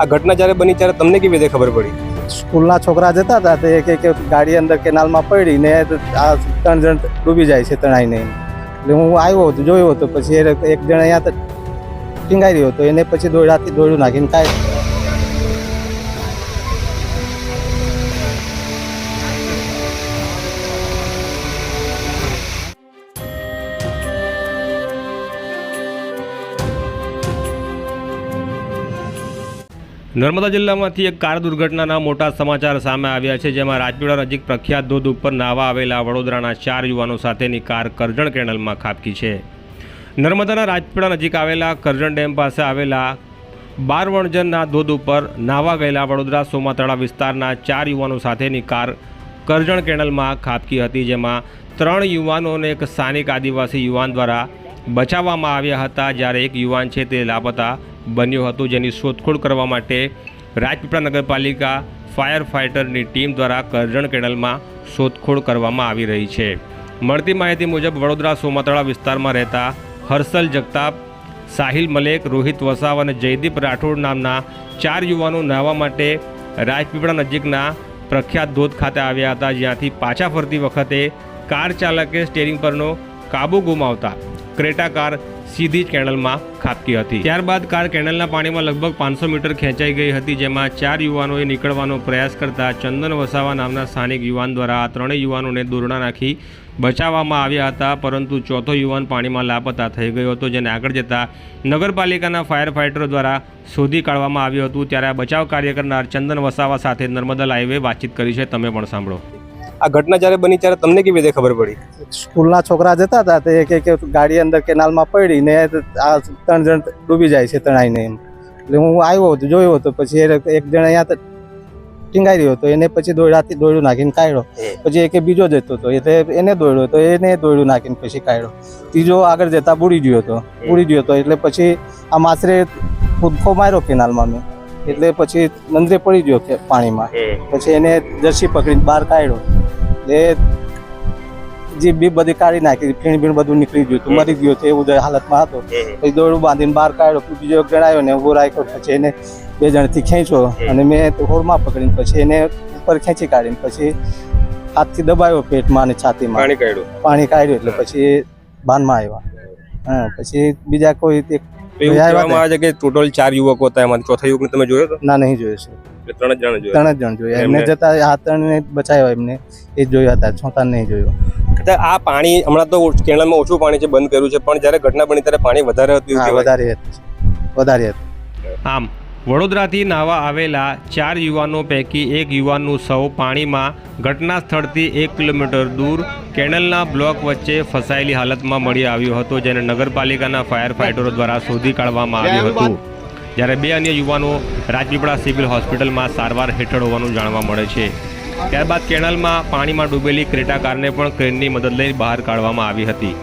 આ ઘટના જ્યારે બની ત્યારે તમને કેવી રીતે ખબર પડી? સ્કૂલના છોકરા જતા હતા તો એક ગાડી અંદર કેનાલમાં પડી ને આ 3 જણ ડૂબી જાય છે તણાઈને. એટલે હું આવ્યો હતો, જોયો હતો. પછી એક જણ અહીંયા ટીંગાઈ રહ્યો હતો, એને પછી દોડ્યું નાખીને કાંઈ. નર્મદા જિલ્લામાંથી એક કાર દુર્ઘટનાના મોટા સમાચાર સામે આવ્યા છે, જેમાં રાજપીપળા નજીક પ્રખ્યાત ધોધ ઉપર નાહવા આવેલા વડોદરાના 4 યુવાનો સાથેની કાર કરજણ કેનાલમાં ખાબકી છે. નર્મદાના રાજપીપળા નજીક આવેલા કરજણ ડેમ પાસે આવેલા 12 વણજરના ધોધ ઉપર નાહવા ગયેલા વડોદરા સોમાતળા વિસ્તારના 4 યુવાનો સાથેની કાર કરજણ કેનાલમાં ખાબકી હતી, જેમાં 3 યુવાનોને એક સ્થાનિક આદિવાસી યુવાન દ્વારા બચાવવામાં આવ્યા હતા, જ્યારે એક યુવાન છે તે લાપતા બન્યું હતું, જેની શોધખોળ કરવા માટે રાજપીપળા નગરપાલિકા ફાયર ફાઇટરની ટીમ દ્વારા કરજણ કેનાલમાં શોધખોળ કરવામાં આવી રહી છે. મળતી માહિતી મુજબ વડોદરા સોમાતળા વિસ્તારમાં રહેતા હર્ષલ જગતાપ, સાહિલ મલેક, રોહિત વસાવ અને જયદીપ રાઠોડ નામના 4 યુવાનો નાહવા માટે રાજપીપળા નજીકના પ્રખ્યાત ધોધ ખાતે આવ્યા હતા, જ્યાંથી પાછા ફરતી વખતે કાર ચાલકે સ્ટીયરિંગ પરનો કાબુ ગુમાવતા ક્રેટા કાર સીધી જ કેનાલમાં ખાબકી હતી. ત્યારબાદ કાર કેનાલના પાણીમાં લગભગ 500 મીટર ખેંચાઈ ગઈ હતી, જેમાં 4 યુવાનોએ નીકળવાનો પ્રયાસ કરતા ચંદન વસાવા નામના સ્થાનિક યુવાન દ્વારા આ 3 યુવાનોને દોરડા નાખી બચાવવામાં આવ્યા હતા, પરંતુ ચોથો યુવાન પાણીમાં લાપતા થઈ ગયો હતો, જેને આગળ જતા નગરપાલિકાના ફાયર ફાઇટરો દ્વારા શોધી કાઢવામાં આવ્યું હતું. ત્યારે આ બચાવ કાર્ય કરનાર ચંદન વસાવા સાથે નર્મદા લાઈવે વાતચીત કરી છે, તમે પણ સાંભળો. આ ઘટના જ્યારે બની ત્યારે તમને કેવી રીતે ખબર પડી? સ્કૂલના છોકરા જતા હતા તો એક ગાડી અંદર કેનાલમાં પડી ને આ 3 જણ ડૂબી જાય છે તણાઈને. એટલે હું આવ્યો હતો, જોયો હતો. પછી એક જણ અહીંયા ટીંગાઈ રહ્યો હતો, એને પછી દોડ્યું નાખીને કાઢ્યો. પછી એક બીજો જતો હતો, એટલે એને દોડ્યો હતો, એને દોડ્યું નાખીને પછી કાઢ્યો. ત્રીજો આગળ જતા બુડી ગયો હતો. એટલે પછી આ માસરે કૂદકો માર્યો કેનાલમાં મેં, એટલે પછી મંદિરે પડી ગયો પાણીમાં. પછી એને જર્સી પકડીને બહાર કાઢ્યો. એટલે જીભ બી બધી કાઢી નાખી, ફીણ બધું નીકળી ગયું હતું, મરી ગયો હતો એવું હાલતમાં હતો. પછી દોરડું બાંધીને બહાર કાઢ્યો. બીજો એક જણાયો ને ઉભો રાખ્યો. પછી એને 2 જણથી ખેંચ્યો અને મેં હોળમાં પકડીને પછી એને ઉપર ખેંચી કાઢીને પછી હાથથી દબાયો પેટમાં અને છાતીમાં. પાણી કાઢ્યું એટલે પછી ભાનમાં આવ્યા. પછી બીજા કોઈ ટોટલ 4 યુવકો હતા, એમાંથી ચોથા યુવકને તમે જોયો હતો? ના, નહીં જોયો છે. 3 જણ જોયા. એમને જતા આ 3 ને બચાવ્યા, એમને એ જોયા હતા, ચોથા નહીં જોયો. આ પાણી હમણાં તો કેનાલમાં ઓછું પાણી છે, બંધ કર્યું છે, પણ જ્યારે ઘટના બની ત્યારે પાણી વધારે હતું? વધારે હતું. આમ વડોદરાથી નાહવા આવેલા 4 યુવાનો પૈકી એક યુવાનનું શવ પાણીમાં ઘટના સ્થળથી 1 કિલોમીટર દૂર કેનાલના બ્લોક વચ્ચે ફસાયેલી હાલતમાં મળી આવ્યો હતો, જેને નગરપાલિકાના ફાયર ફાઇટરો દ્વારા શોધી કાઢવામાં આવ્યું હતું. જ્યારે 2 અન્ય યુવાનો રાજપીપળા સિવિલ હોસ્પિટલમાં સારવાર હેઠળ હોવાનું જાણવા મળે છે. ત્યારબાદ કેનાલમાં પાણીમાં ડૂબેલી ક્રેટા કારને પણ ક્રેનની મદદ લઈ બહાર કાઢવામાં આવી હતી.